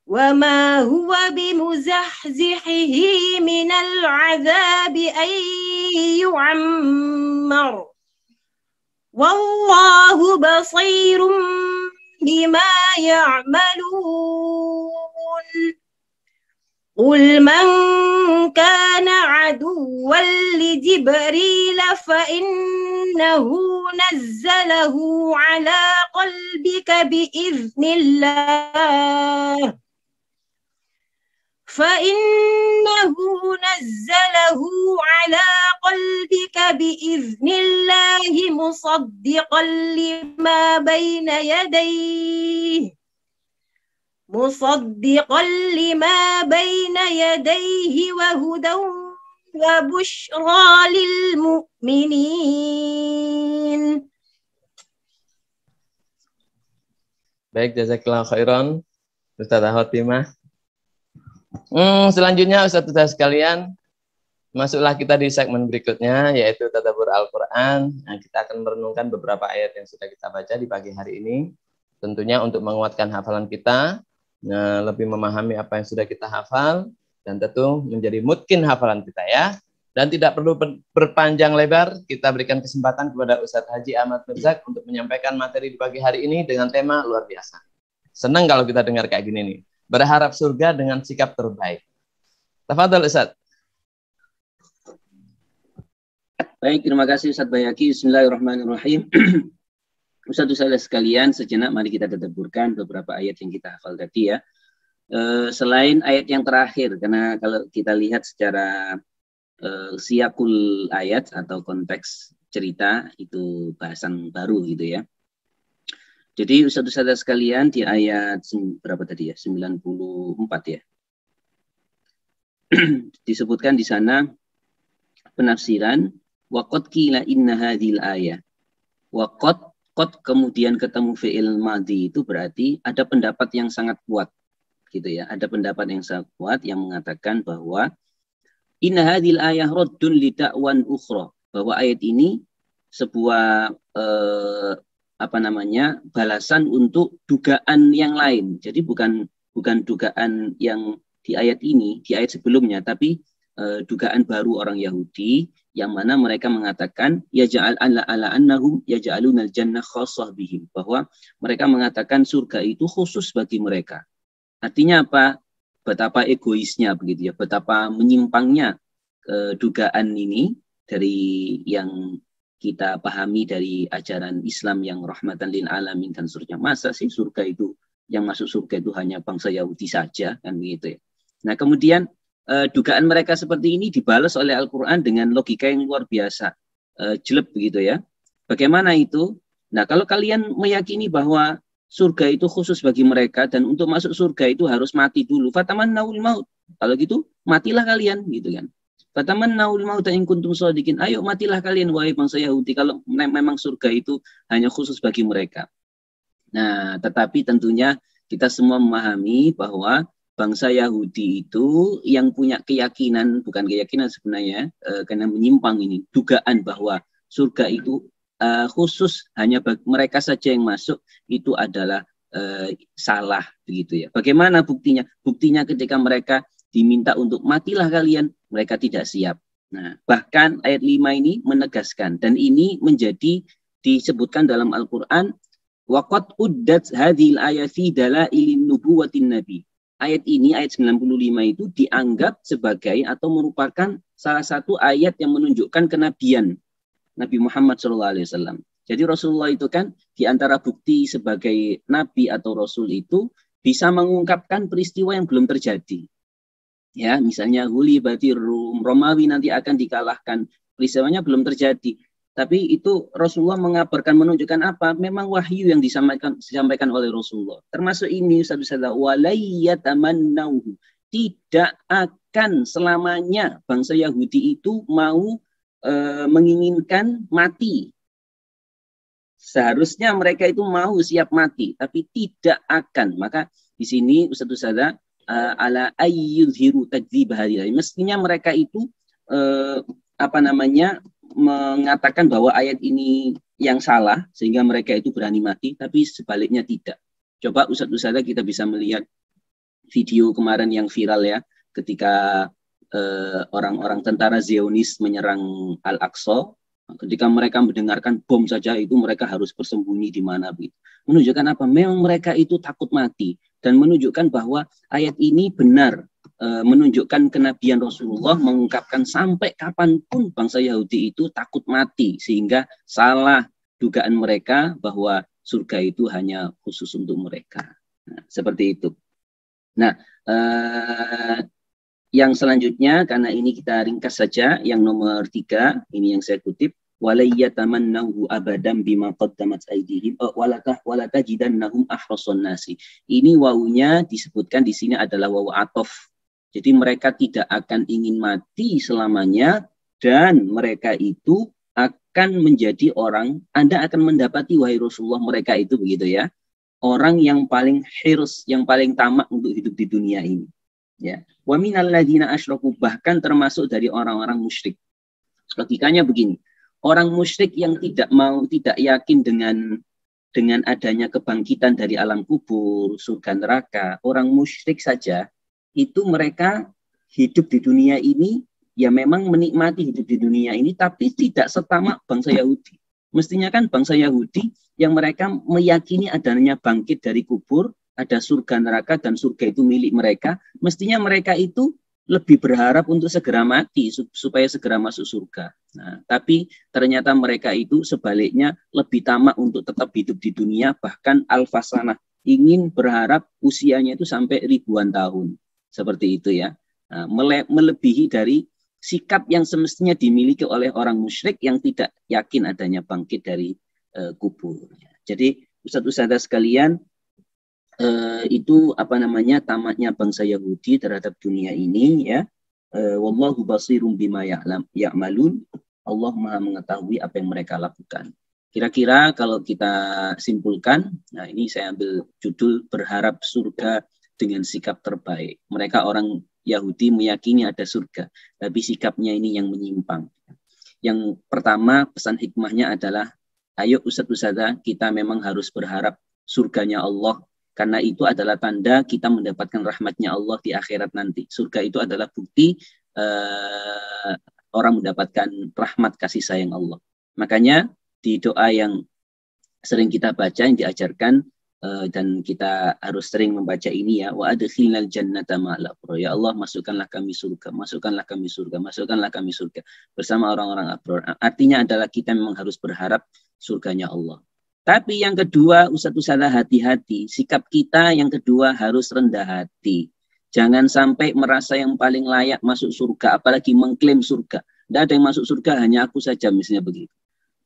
وما هو بمزحزحه من العذاب أن يعمر والله بصير بما يعملون قل من كان عدوا لجبريل فإنه نزله على قلبك بإذن الله مصدقا لما بين يديه وهدى وبشرى للمؤمنين. Baik, jazakallahu khairan Ustazah Khotimah. Selanjutnya Ustaz-Ustaz sekalian, masuklah kita di segmen berikutnya, yaitu Tadabbur Al-Quran. Nah, kita akan merenungkan beberapa ayat yang sudah kita baca di pagi hari ini. Tentunya untuk menguatkan hafalan kita, lebih memahami apa yang sudah kita hafal, dan tentu menjadi mungkin hafalan kita ya. Dan tidak perlu berpanjang lebar, kita berikan kesempatan kepada Ustadz Haji Ahmad Mirzak untuk menyampaikan materi di pagi hari ini dengan tema luar biasa. Senang kalau kita dengar kayak gini nih. Berharap surga dengan sikap terbaik. Tafadhol Ustadz. Baik, terima kasih Ustadz Bayaki. Bismillahirrahmanirrahim. Ustadz sekalian, sejenak mari kita tadabburkan beberapa ayat yang kita hafal tadi ya. Selain ayat yang terakhir, karena kalau kita lihat secara siyakul ayat atau konteks cerita itu bahasan baru gitu ya. Jadi Ustadz sekalian di ayat berapa tadi ya? 94 ya. Disebutkan di sana penafsiran waqad qila inna hadhil ayah. Waqad kemudian ketemu fi'il madhi itu berarti ada pendapat yang sangat kuat gitu ya. Ada pendapat yang sangat kuat yang mengatakan bahwa inna hadhil ayah raddun li da'wan ukhra, bahwa ayat ini sebuah balasan untuk dugaan yang lain. Jadi bukan dugaan yang di ayat ini, di ayat sebelumnya, tapi dugaan baru orang Yahudi yang mana mereka mengatakan annahum yaj'alunal jannah khassah bihim, bahwa mereka mengatakan surga itu khusus bagi mereka. Artinya apa? Betapa egoisnya begitu ya, betapa menyimpangnya dugaan ini dari yang kita pahami dari ajaran Islam yang rahmatan lil alamin dan seterusnya. Masa sih surga itu, yang masuk surga itu hanya bangsa Yahudi saja, kan begitu ya. Nah kemudian dugaan mereka seperti ini dibalas oleh Al-Quran dengan logika yang luar biasa, jelek begitu ya. Bagaimana itu? Nah kalau kalian meyakini bahwa surga itu khusus bagi mereka dan untuk masuk surga itu harus mati dulu, fatamannaul maut. Kalau gitu matilah kalian gitu kan. Fatamannaul maut in kuntum shadiqin. Ayo matilah kalian wahai bangsa Yahudi kalau memang surga itu hanya khusus bagi mereka. Nah, tetapi tentunya kita semua memahami bahwa bangsa Yahudi itu yang punya keyakinan, bukan keyakinan sebenarnya, karena menyimpang ini, dugaan bahwa surga itu khusus hanya mereka saja yang masuk, itu adalah salah begitu ya. Bagaimana buktinya? Buktinya ketika mereka diminta untuk matilah kalian, mereka tidak siap. Nah, bahkan ayat 5 ini menegaskan, dan ini menjadi disebutkan dalam Al-Quran, waqad uddat hadhil ayat fi dalailin nubuwatin nabi. Ayat ini, ayat 95 itu dianggap sebagai atau merupakan salah satu ayat yang menunjukkan kenabian Nabi Muhammad SAW. Jadi Rasulullah itu kan di antara bukti sebagai nabi atau rasul itu bisa mengungkapkan peristiwa yang belum terjadi. Ya, misalnya Ghulibatir Rum, Romawi nanti akan dikalahkan, peristiwanya belum terjadi. Tapi itu Rasulullah mengabarkan, menunjukkan apa? Memang wahyu yang disampaikan oleh Rasulullah. Termasuk ini Ustaz-Ustaz, walayyatamannahu, tidak akan selamanya bangsa Yahudi itu mau menginginkan mati. Seharusnya mereka itu mau siap mati, tapi tidak akan. Maka di sini Ustaz-Ustaz ala ayyuzhiru takdzib hadhihi. Mestinya mereka itu mengatakan bahwa ayat ini yang salah sehingga mereka itu berani mati, tapi sebaliknya tidak. Coba Ustaz-Ustaz kita bisa melihat video kemarin yang viral ya, ketika orang-orang tentara Zionis menyerang Al-Aqsa. Ketika mereka mendengarkan bom saja itu mereka harus bersembunyi di mana begitu. Menunjukkan apa? Memang mereka itu takut mati, dan menunjukkan bahwa ayat ini benar, menunjukkan kenabian Rasulullah, mengungkapkan sampai kapanpun bangsa Yahudi itu takut mati, sehingga salah dugaan mereka bahwa surga itu hanya khusus untuk mereka. Nah, seperti itu. Nah, yang selanjutnya, karena ini kita ringkas saja, yang nomor 3, ini yang saya kutip, walayyatamannahu abadan bima qaddamat aydihim walatajidannahum ahrasun nasi. Ini wawunya disebutkan di sini adalah wawu atof. Jadi mereka tidak akan ingin mati selamanya, dan mereka itu akan menjadi orang, Anda akan mendapati wahai Rasulullah mereka itu begitu ya, orang yang paling hirs, yang paling tamak untuk hidup di dunia ini. Ya, wa minal ladzina asyraku, bahkan termasuk dari orang-orang musyrik. Logikanya begini, orang musyrik yang tidak yakin dengan adanya kebangkitan dari alam kubur, surga neraka, orang musyrik saja itu mereka hidup di dunia ini ya memang menikmati hidup di dunia ini, tapi tidak setamak bangsa Yahudi. Mestinya kan bangsa Yahudi yang mereka meyakini adanya bangkit dari kubur, ada surga neraka dan surga itu milik mereka, mestinya mereka itu lebih berharap untuk segera mati supaya segera masuk surga. Nah, tapi ternyata mereka itu sebaliknya lebih tamak untuk tetap hidup di dunia, bahkan al-fasanah, ingin berharap usianya itu sampai ribuan tahun. Seperti itu ya. Nah, melebihi dari sikap yang semestinya dimiliki oleh orang musyrik yang tidak yakin adanya bangkit dari kubur. Jadi ustadz-ustadzah sekalian, itu tamaknya bangsa Yahudi terhadap dunia ini ya. Wallahu basirum bima ya'malun. Allah Maha mengetahui apa yang mereka lakukan. Kira-kira kalau kita simpulkan, nah ini saya ambil judul berharap surga dengan sikap terbaik. Mereka orang Yahudi meyakini ada surga, tapi sikapnya ini yang menyimpang. Yang pertama, pesan hikmahnya adalah, ayo ustadz-ustadzah, kita memang harus berharap surganya Allah, karena itu adalah tanda kita mendapatkan rahmatnya Allah di akhirat nanti. Surga itu adalah bukti orang mendapatkan rahmat kasih sayang Allah. Makanya di doa yang sering kita baca, yang diajarkan, dan kita harus sering membaca ini ya, wa adkhilnal jannata ma'al abrar. Ya Allah, masukkanlah kami surga, masukkanlah kami surga, masukkanlah kami surga bersama orang-orang abrar. Artinya adalah kita memang harus berharap surganya Allah. Tapi yang kedua, ustadz-ustadzah, hati-hati. Sikap kita yang kedua harus rendah hati. Jangan sampai merasa yang paling layak masuk surga, apalagi mengklaim surga. Tidak ada yang masuk surga, hanya aku saja, misalnya begitu.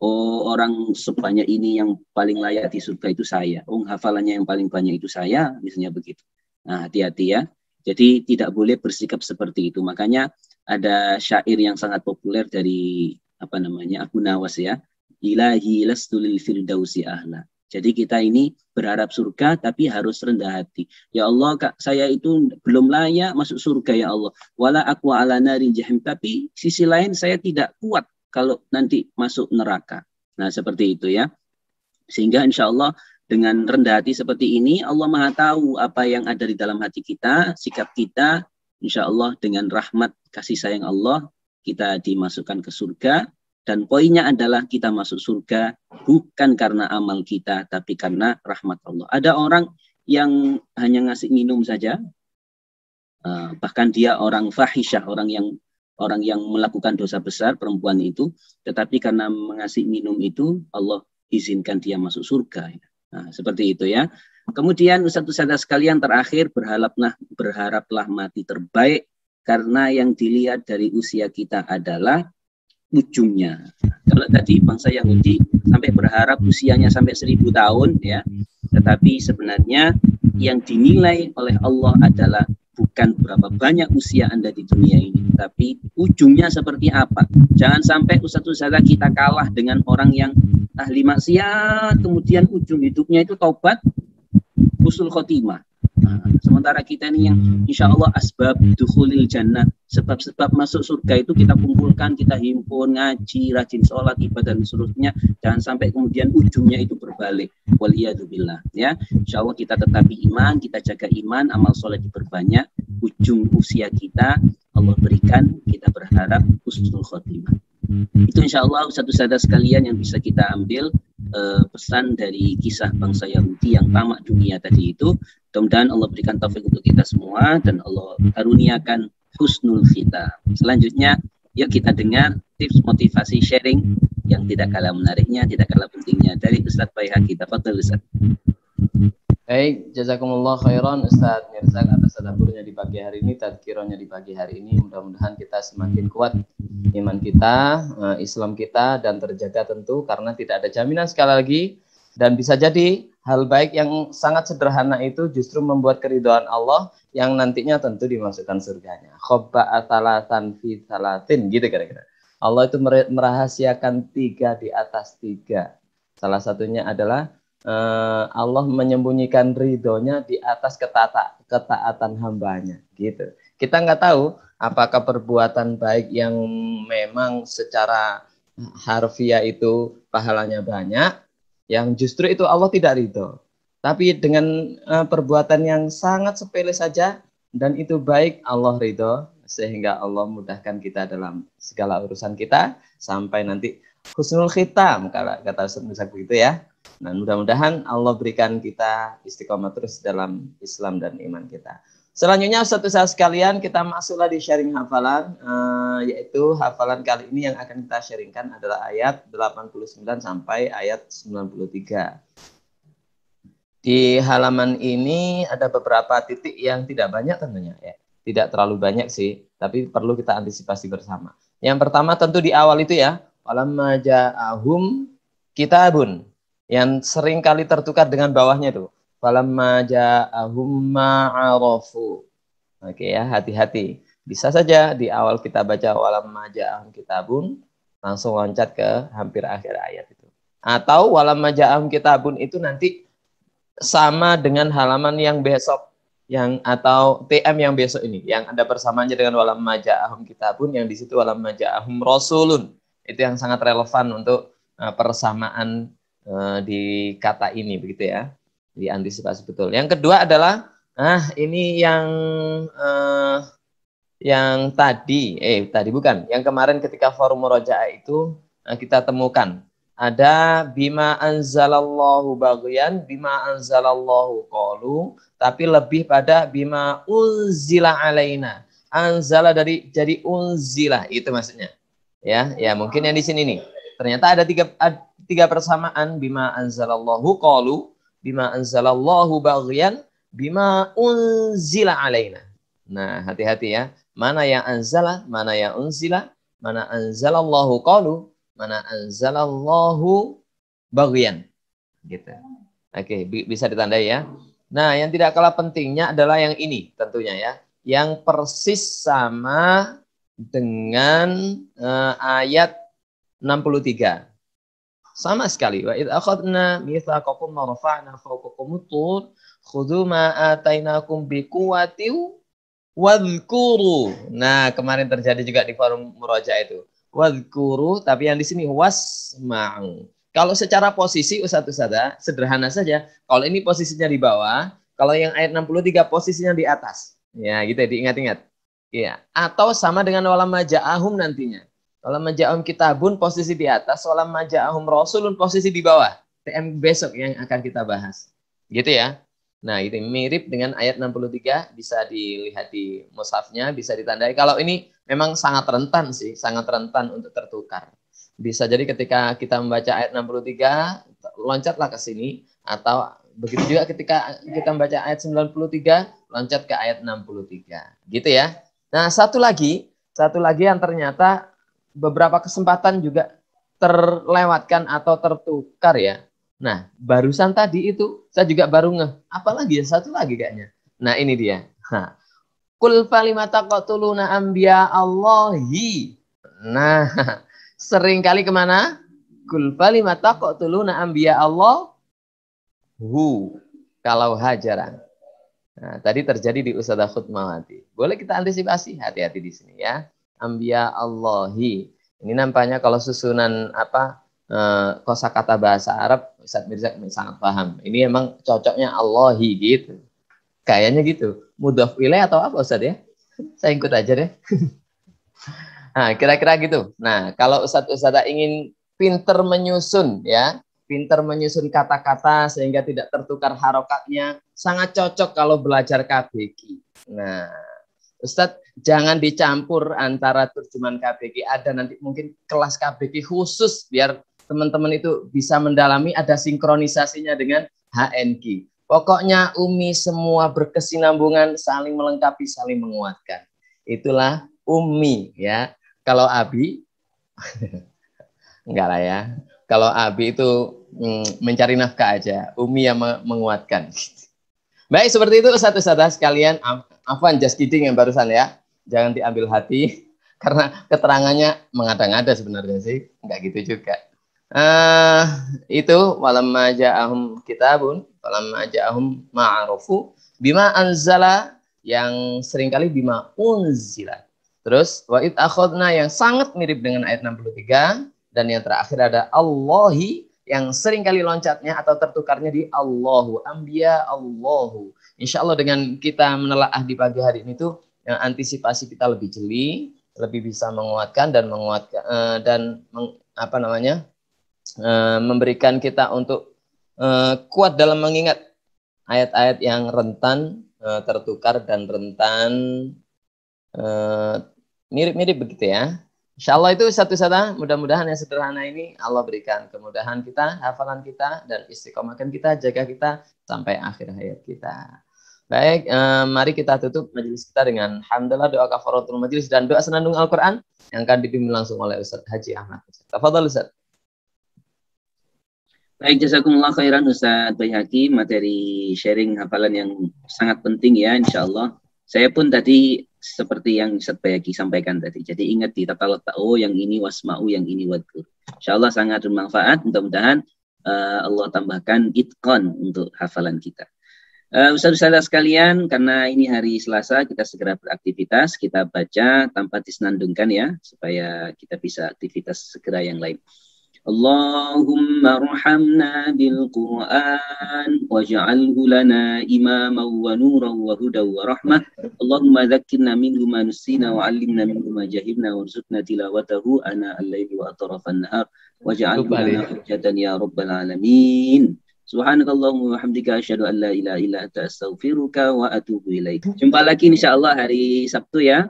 Oh, orang sebanyak ini yang paling layak di surga itu saya. Oh, hafalannya yang paling banyak itu saya, misalnya begitu. Nah, hati-hati ya. Jadi tidak boleh bersikap seperti itu. Makanya ada syair yang sangat populer dari Abu Nawas ya. Ilahi lastu lil firdausi ahla. Jadi kita ini berharap surga tapi harus rendah hati. Ya Allah, saya itu belum layak masuk surga ya Allah. Wala aqwa ala nari jahim. Tapi sisi lain saya tidak kuat kalau nanti masuk neraka. Nah, seperti itu ya. Sehingga insya Allah dengan rendah hati seperti ini, Allah Maha tahu apa yang ada di dalam hati kita, sikap kita. Insya Allah dengan rahmat kasih sayang Allah, kita dimasukkan ke surga. Dan poinnya adalah kita masuk surga bukan karena amal kita, tapi karena rahmat Allah. Ada orang yang hanya ngasih minum saja, bahkan dia orang fahisyah, orang yang melakukan dosa besar, perempuan itu, tetapi karena mengasih minum itu, Allah izinkan dia masuk surga. Nah, seperti itu ya. Kemudian ustadz-ustadzah sekalian, terakhir berharaplah mati terbaik, karena yang dilihat dari usia kita adalah ujungnya. Kalau tadi bangsa Yahudi sampai berharap usianya sampai 1000 tahun ya, tetapi sebenarnya yang dinilai oleh Allah adalah bukan berapa banyak usia Anda di dunia ini, tapi ujungnya seperti apa. Jangan sampai ustadz-ustadzah kita kalah dengan orang yang ahli maksiat, kemudian ujung hidupnya itu taubat, husnul khotimah. Nah, sementara kita ini yang insya Allah asbab dukhulil jannah, sebab-sebab masuk surga itu kita kumpulkan, kita himpun, ngaji, rajin sholat, ibadah dan seterusnya. Jangan sampai kemudian ujungnya itu berbalik. Waliyadzubillah ya. Insya Allah kita tetapi iman, kita jaga iman, amal soleh diperbanyak. Ujung usia kita Allah berikan, kita berharap husnul khotimah. Itu insya Allah ustadz-ustadzah sekalian yang bisa kita ambil pesan dari kisah bangsa Yahudi yang tamak dunia tadi itu. Mudah-mudahan Allah berikan taufik untuk kita semua dan Allah karuniakan husnul khitam. Selanjutnya, yuk kita dengar tips motivasi sharing yang tidak kalah menariknya, tidak kalah pentingnya dari Ustadz Baihaqi. Tafadhol Ustadz. Baik, jazakumullah khairan Ustadz Mirzak atas tadaburnya di pagi hari ini, tadkironya di pagi hari ini. Mudah-mudahan kita semakin kuat iman kita, Islam kita, dan terjaga tentu karena tidak ada jaminan sekali lagi. Dan bisa jadi hal baik yang sangat sederhana itu justru membuat keridhaan Allah yang nantinya tentu dimasukkan surganya. Khobba atalatan fi talatin, gitu kira-kira. Allah itu merahasiakan 3 di atas 3. Salah satunya adalah Allah menyembunyikan ridhonya di atas ketaatan hambanya, gitu. Kita nggak tahu apakah perbuatan baik yang memang secara harfiah itu pahalanya banyak, yang justru itu Allah tidak ridho. Tapi dengan perbuatan yang sangat sepele saja dan itu baik, Allah ridho. sehingga Allah mudahkan kita dalam segala urusan kita sampai nanti husnul khitam, kalau kata Ustaz Musa begitu ya. Nah, mudah-mudahan Allah berikan kita istiqomah terus dalam Islam dan iman kita. Selanjutnya Ustaz sekalian, kita masuklah di sharing hafalan, yaitu hafalan kali ini yang akan kita sharingkan adalah ayat 89 sampai ayat 93. Di halaman ini ada beberapa titik yang tidak banyak tentunya ya. Tidak terlalu banyak sih, tapi perlu kita antisipasi bersama. Yang pertama tentu di awal itu ya, walamma ja'ahum kitabun, yang sering kali tertukar dengan bawahnya itu. Walamma ja'ahum ma'arafu. Oke ya, hati-hati. Bisa saja di awal kita baca walamma ja'ahum kitabun, langsung loncat ke hampir akhir ayat itu. Atau walamma ja'ahum kitabun itu nanti sama dengan halaman yang besok, yang atau TM yang besok ini, yang ada persamaannya dengan walamma ja'ahum kitabun, yang di situ walamma ja'ahum rasulun. Itu yang sangat relevan untuk persamaan di kata ini begitu ya. Diantisipasi betul. Yang kedua adalah ini yang tadi bukan, yang kemarin ketika forum murojaah itu kita temukan ada bima anzalallahu baghyan, bima anzalallahu qalu, tapi lebih pada bima unzila alaina. Anzala jadi unzila, itu maksudnya. Ya mungkin yang di sini nih. Ternyata ada tiga persamaan, bima anzalallahu qalu, bima anzalallahu baghyan, bima unzila alaina. Nah, hati-hati ya. Mana yang anzala, mana yang unzila, mana anzalallahu qalu, mana anzalallahu baghyan. Gitu. Oke, bisa ditandai ya. Nah, yang tidak kalah pentingnya adalah yang ini tentunya ya. Yang persis sama dengan ayat 63. Sama sekali. Wa idz akhadna mitsaqakum wa rafa'na fawqakumut tur khudhu ma atainakum biquwwatin wadhkuru. Nah, kemarin terjadi juga di forum murojaah itu. Wadhkuru, tapi yang di sini wasma'u. Kalau secara posisi Ustaz-Ustazah sederhana saja. Kalau ini posisinya di bawah, kalau yang ayat 63 posisinya di atas. Ya, gitu ya, diingat-ingat. Ya, atau sama dengan walamma ja'ahum nantinya. Walamma ja'ahum kitabun posisi di atas, walamma ja'ahum rasulun posisi di bawah. TM besok yang akan kita bahas. Gitu ya. Nah, itu mirip dengan ayat 63, bisa dilihat di mushafnya, bisa ditandai. Kalau ini memang sangat rentan sih, sangat rentan untuk tertukar. Bisa jadi ketika kita membaca ayat 63, loncatlah ke sini, atau begitu juga ketika kita membaca ayat 93, loncat ke ayat 63. Gitu ya. Nah, satu lagi yang ternyata beberapa kesempatan juga terlewatkan atau tertukar ya. Nah, barusan tadi itu saya juga baru ngeh. Apalagi ya, satu lagi kayaknya. Nah, ini dia. Kul falimata qatuluna anbiya Allahi. Nah, sering kali kemana? Kul falimata qatuluna anbiya Allah. Kalau hajaran. Nah, tadi terjadi di Ustadzah Khutmawati. Boleh kita antisipasi, hati-hati di sini ya. Anbiya Allahi. Ini nampaknya kalau susunan kosakata bahasa Arab, Ustadz Mirza sangat paham. Ini emang cocoknya Allahi gitu. Kayaknya gitu. Mudhaf ilaih atau apa Ustadz ya? Saya ikut aja deh. Nah, kira-kira gitu. Nah, kalau Ustadz ingin pinter menyusun ya, pinter menyusun kata-kata sehingga tidak tertukar harokatnya, sangat cocok kalau belajar KBG. Nah, Ustadz, jangan dicampur antara terjemahan KBG. Ada nanti mungkin kelas KBG khusus biar teman-teman itu bisa mendalami, ada sinkronisasinya dengan HNG. Pokoknya Umi semua berkesinambungan, saling melengkapi, saling menguatkan. Itulah Umi ya. Kalau Abi, enggak lah ya. Kalau Abi itu mencari nafkah aja, Umi yang menguatkan. Baik, seperti itu Ustadz-Ustadzah sekalian. Afwan, just kidding yang barusan ya. Jangan diambil hati, karena keterangannya mengada-ngada sebenarnya sih. Enggak gitu juga. Itu walamma ja'ahum kitabun, walamma ja'ahum ma'arufu, bima anzala, yang seringkali bima unzila. Terus, wa id akhadna, yang sangat mirip dengan ayat 63. Dan yang terakhir ada Allahi, yang seringkali loncatnya atau tertukarnya di Allahu, anbiya Allahu. Insya Allah dengan kita menelaah di pagi hari ini tuh yang antisipasi kita lebih jeli, lebih bisa menguatkan dan memberikan kita untuk kuat dalam mengingat ayat-ayat yang rentan tertukar dan rentan mirip-mirip begitu ya. Insya Allah itu satu-satu. Mudah-mudahan yang sederhana ini Allah berikan kemudahan kita, hafalan kita, dan istiqomahkan kita, jaga kita sampai akhir hayat kita. Baik, mari kita tutup majelis kita dengan hamdalah, doa kafaratul majelis, dan doa senandung Al-Quran yang akan dipimpin langsung oleh Ustaz Haji Ahmad. Tafadhal Ustaz. Baik, jazakumullah khairan Ustaz Baihaqi, materi sharing hafalan yang sangat penting ya, insya Allah. Saya pun tadi seperti yang Ustaz Baihaqi sampaikan tadi. Jadi ingat di tata letak, oh yang ini wasma'u, yang ini wadkur. Insya Allah sangat bermanfaat. Mudah-mudahan Allah tambahkan itqan untuk hafalan kita. Ustaz-ustaz sekalian, karena ini hari Selasa, kita segera beraktivitas. Kita baca tanpa disenandungkan ya, supaya kita bisa aktivitas segera yang lain. Allahumma arhamna bil Qur'an waj'alhu lana imaman wa nuran wa hudan wa rahmah. Allahumma dzakkirna minhu ma nusina wa 'allimna minhu ma jahilna warzuqna tilawatahu ana al-laili wa atrafan nahar waj'alhu lana hujjatan ya rabbal alamin. Subhanakallahumma wa bihamdika asyhadu an la ilaha illa anta astaghfiruka wa atubu ilaik. Jumpa lagi insyaallah hari Sabtu ya.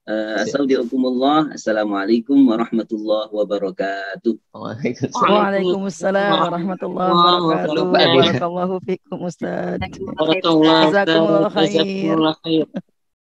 Assalamualaikum warahmatullahi wabarakatuh. Waalaikumsalam warahmatullahi wabarakatuh. Barakallahu fikum Ustaz. Jazakumullah khair.